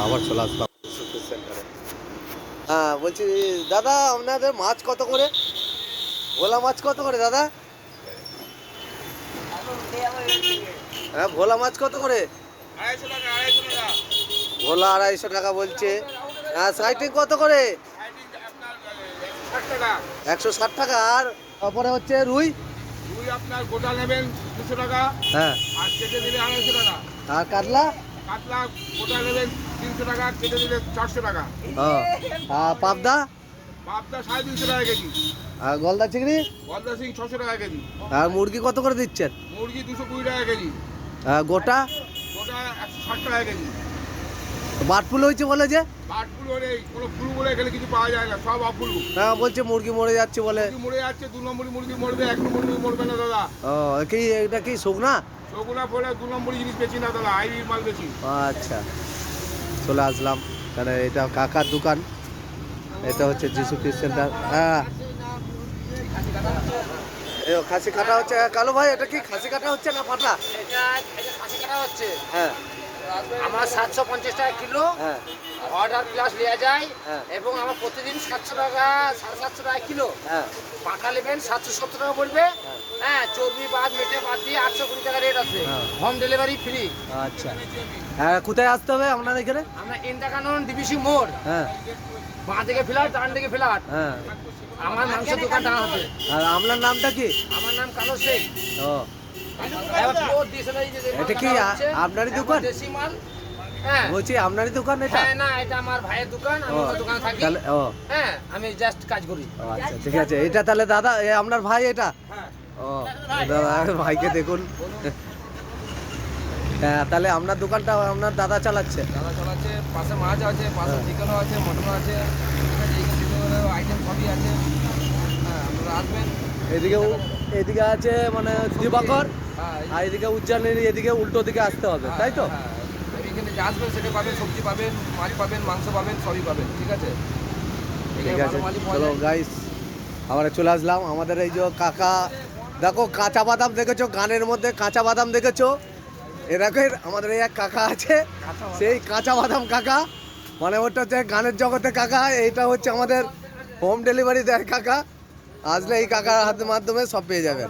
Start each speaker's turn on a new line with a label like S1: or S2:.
S1: আবার চলে আসলাম সেন্টারে। হ্যাঁ বলছি দাদা আপনাদের মাছ কত করে? ভোলা মাছ কত করে দাদা? হ্যাঁ ভোলা মাছ কত করে?
S2: 250 টাকা 250 টাকা।
S1: ভোলা 250 টাকা বলছে। হ্যাঁ সাইটিং কত করে?
S2: সাইডিং আপনার 160 টাকা।
S1: 160 টাকা। আর তারপরে হচ্ছে রুই।
S2: রুই আপনার গোটা নেবেন 200 টাকা,
S1: হ্যাঁ।
S2: আর কেটে দিলে 250 টাকা।
S1: আর কাতলা?
S2: কাতলা গোটা নেবেন 300 টাকা, কেটে দিলে 400 টাকা।
S1: হ্যাঁ। আর পাবদা?
S2: পাবদা 350 টাকা কেজি।
S1: আর গলদা চিংড়ি?
S2: গলদা সিং 600 টাকা কেজি।
S1: আর মুরগি কত করে দিচ্ছেন?
S2: মুরগি 220 টাকা কেজি।
S1: আর গোটা?
S2: গোটা 160 টাকা কেজি।
S1: বার্ডফুল হয়েছে বলে যে?
S2: বাট ফুল হলে কোনো ফুল বলে এখানে কিছু পাওয়া যায় না, সব অফুল।
S1: হ্যাঁ বলছে মুরগি মরে যাচ্ছে বলে।
S2: মুরগি মরে যাচ্ছে, 2 নম্বরই মুরগি মরবে, 1 নম্বরই মরবে না দাদা।
S1: ও কি এটা কি শুকনা?
S2: ওগুলা বলে 2 নম্বরই জিনিস বেশি না দাদা, হাইব্রিড মাল বেশি।
S1: আচ্ছা চলে আসলাম। তাহলে এটা কাকার দোকান, এটা হচ্ছে যিশু ফিশ সেন্টার। হ্যাঁ এই খাসি কাটা হচ্ছে। কালো ভাই এটা কি খাসি কাটা হচ্ছে না পাটা?
S3: এটা খাসি কাটা হচ্ছে।
S1: হ্যাঁ
S3: আমার 750 টাকা কিলো
S1: হ্যাঁ
S3: অর্ডার প্লাস নেওয়া যায়,
S1: হ্যাঁ।
S3: এবং আমার প্রতিদিন 700 টাকা 750 টাকা কিলো
S1: হ্যাঁ
S3: পাঠা নেবেন 770 টাকা পড়বে। হ্যাঁ চর্বি বাদ মেটে বাদ দিয়ে 820 টাকা রেট আছে।
S1: হ্যাঁ।
S3: Home delivery free.
S1: আচ্ছা হ্যাঁ কোথায় আসতে হবে আপনার এখানে?
S3: আমরা ইন্দাকানন ডিবিসি মোড়,
S1: হ্যাঁ
S3: বাঁ দিকে ফ্ল্যাট ডান দিকে ফ্ল্যাট।
S1: হ্যাঁ।
S3: আমার মাংসের দোকান ডান হাতে।
S1: আর আপনার নামটা কি?
S3: আমার নাম কালো শেখ।
S1: ও
S3: এবার পুরো দেশের এই যে
S1: এটা কি আপনারই দোকান?
S3: দেশি মাল। হ্যাঁ
S1: বলছি আপনারই দোকান এটা?
S3: হ্যাঁ, না এটা আমার ভাইয়ের দোকান, আমি
S1: ও,
S3: ওর দোকানে থাকি।
S1: তাহলে ও
S3: হ্যাঁ আমি জাস্ট কাজ করি।
S1: ও, আচ্ছা ঠিক আছে। এটা তাহলে দাদা আপনার ভাই এটা?
S3: হ্যাঁ
S1: ও দাদা ভাইকে দেখুন। হ্যাঁ তাহলে আপনার দোকানটা আপনার দাদা চালাচ্ছে?
S4: দাদা চালাচ্ছে, পাশে মাছ আছে, পাশে চিকেনও আছে, মটনও আছে, ঠিক আছে, এখানে বিভিন্ন আইটেম সবই আছে। হ্যাঁ আপনারা আসবেন।
S1: এদিকে আছে মানে দিবাকর,
S4: হ্যাঁ
S1: আর এদিকে উজ্জানের এদিকে উল্টো দিকে আসতে হবে তাই তো?
S4: হ্যাঁ, এখানে যে আসবেন সেটা পাবেন, সবজি পাবেন, মাছ পাবেন, মাংস পাবেন, সবই পাবেন, ঠিক আছে।
S1: ঠিক
S4: এখানে
S1: আছে
S4: ভালো মালই পাওয়া
S1: চলো
S4: যায়।
S1: গাইস আমরা চলে আসলাম। আমাদের এই যে কাকা দেখো কাঁচা বাদাম দেখেছো, গানের মধ্যে কাঁচা বাদাম দেখেছো, এরকম আমাদের এই এক কাকা আছে, সেই কাঁচা বাদাম কাকা, মানে ওটা হচ্ছে গানের জগতে কাকা, এইটা হচ্ছে আমাদের হোম ডেলিভারি দেয় কাকা। আসলে এই কাকার হাতের মাধ্যমে সব পেয়ে যাবেন।